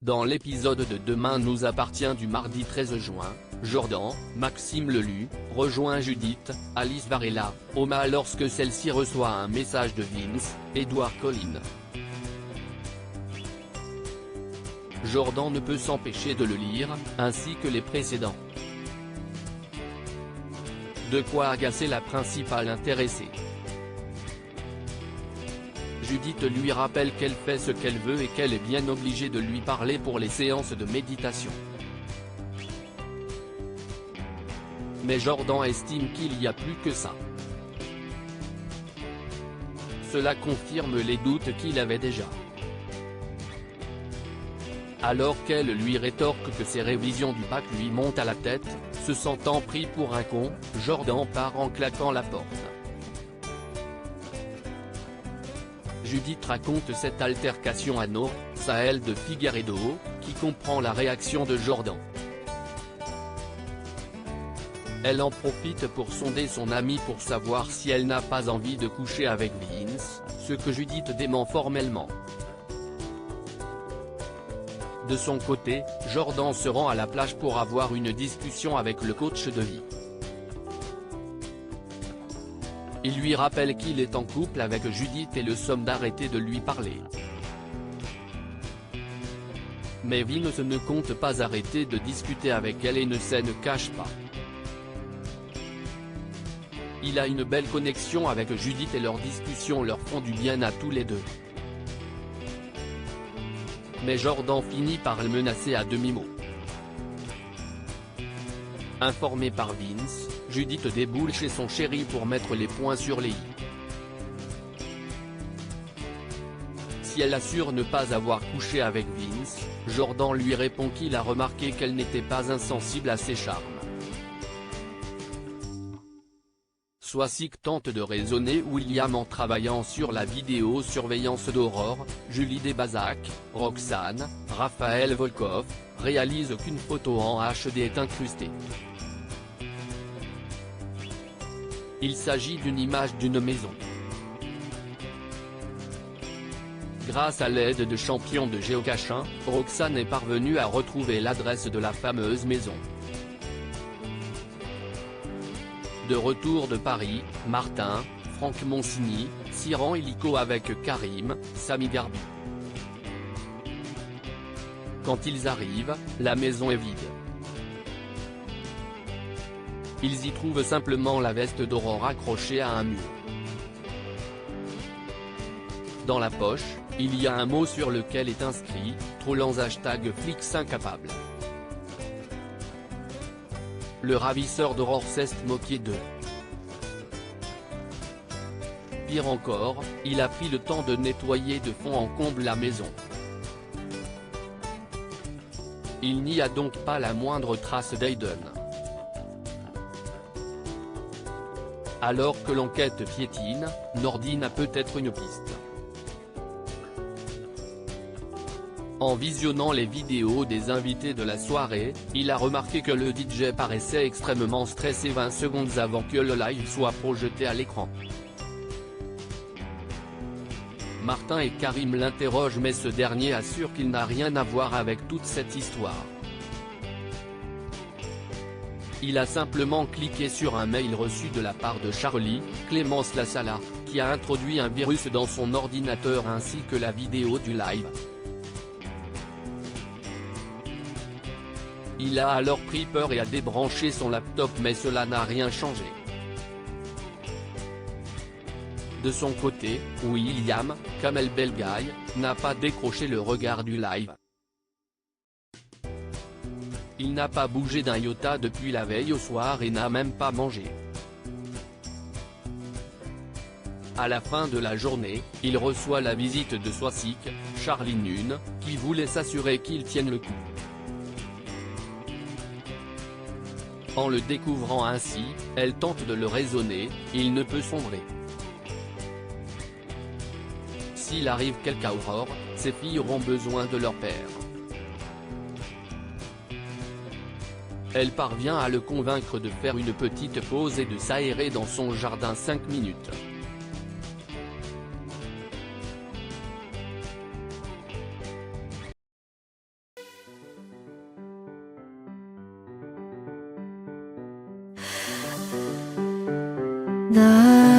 Dans l'épisode de Demain nous appartient du mardi 13 juin, Jordan, Maxime Lelu, rejoint Judith, Alice Varela, Oma lorsque celle-ci reçoit un message de Vince, Edward Collins. Jordan ne peut s'empêcher de le lire, ainsi que les précédents. De quoi agacer la principale intéressée. Judith lui rappelle qu'elle fait ce qu'elle veut et qu'elle est bien obligée de lui parler pour les séances de méditation. Mais Jordan estime qu'il y a plus que ça. Cela confirme les doutes qu'il avait déjà. Alors qu'elle lui rétorque que ses révisions du bac lui montent à la tête, se sentant pris pour un con, Jordan part en claquant la porte. Judith raconte cette altercation à Nour, Sahel de Figueiredo, qui comprend la réaction de Jordan. Elle en profite pour sonder son amie pour savoir si elle n'a pas envie de coucher avec Vince, ce que Judith dément formellement. De son côté, Jordan se rend à la plage pour avoir une discussion avec le coach de vie. Il lui rappelle qu'il est en couple avec Judith et le somme d'arrêter de lui parler. Mais Vince ne compte pas arrêter de discuter avec elle et ne cache pas. Il a une belle connexion avec Judith et leurs discussions leur font du bien à tous les deux. Mais Jordan finit par le menacer à demi-mot. Informée par Vince, Judith déboule chez son chéri pour mettre les points sur les i. Si elle assure ne pas avoir couché avec Vince, Jordan lui répond qu'il a remarqué qu'elle n'était pas insensible à ses charmes. Swasik tente de raisonner William en travaillant sur la vidéosurveillance d'Aurore, Julie Desbazac, Roxane, Raphaël Volkov, réalise qu'une photo en HD est incrustée. Il s'agit d'une image d'une maison. Grâce à l'aide de champions de géocaching, Roxane est parvenue à retrouver l'adresse de la fameuse maison. De retour de Paris, Martin, Franck Monsigny, s'y rend illico avec Karim, Sami Garbi. Quand ils arrivent, la maison est vide. Ils y trouvent simplement la veste d'Aurore accrochée à un mur. Dans la poche, il y a un mot sur lequel est inscrit « Trollans #flics incapables ». Le ravisseur d'Aurore s'est moqué d'eux. Pire encore, il a pris le temps de nettoyer de fond en comble la maison. Il n'y a donc pas la moindre trace d'Aiden. Alors que l'enquête piétine, Nordine a peut-être une piste. En visionnant les vidéos des invités de la soirée, il a remarqué que le DJ paraissait extrêmement stressé 20 secondes avant que le live soit projeté à l'écran. Martin et Karim l'interrogent mais ce dernier assure qu'il n'a rien à voir avec toute cette histoire. Il a simplement cliqué sur un mail reçu de la part de Charlie, Clémence Lassala, qui a introduit un virus dans son ordinateur ainsi que la vidéo du live. Il a alors pris peur et a débranché son laptop mais cela n'a rien changé. De son côté, William, Kamel Belgaï, n'a pas décroché le regard du live. Il n'a pas bougé d'un iota depuis la veille au soir et n'a même pas mangé. À la fin de la journée, il reçoit la visite de Swasik, Charlie Nunn, qui voulait s'assurer qu'il tienne le coup. En le découvrant ainsi, elle tente de le raisonner, il ne peut sombrer. S'il arrive quelque aurore, ses filles auront besoin de leur père. Elle parvient à le convaincre de faire une petite pause et de s'aérer dans son jardin 5 minutes. The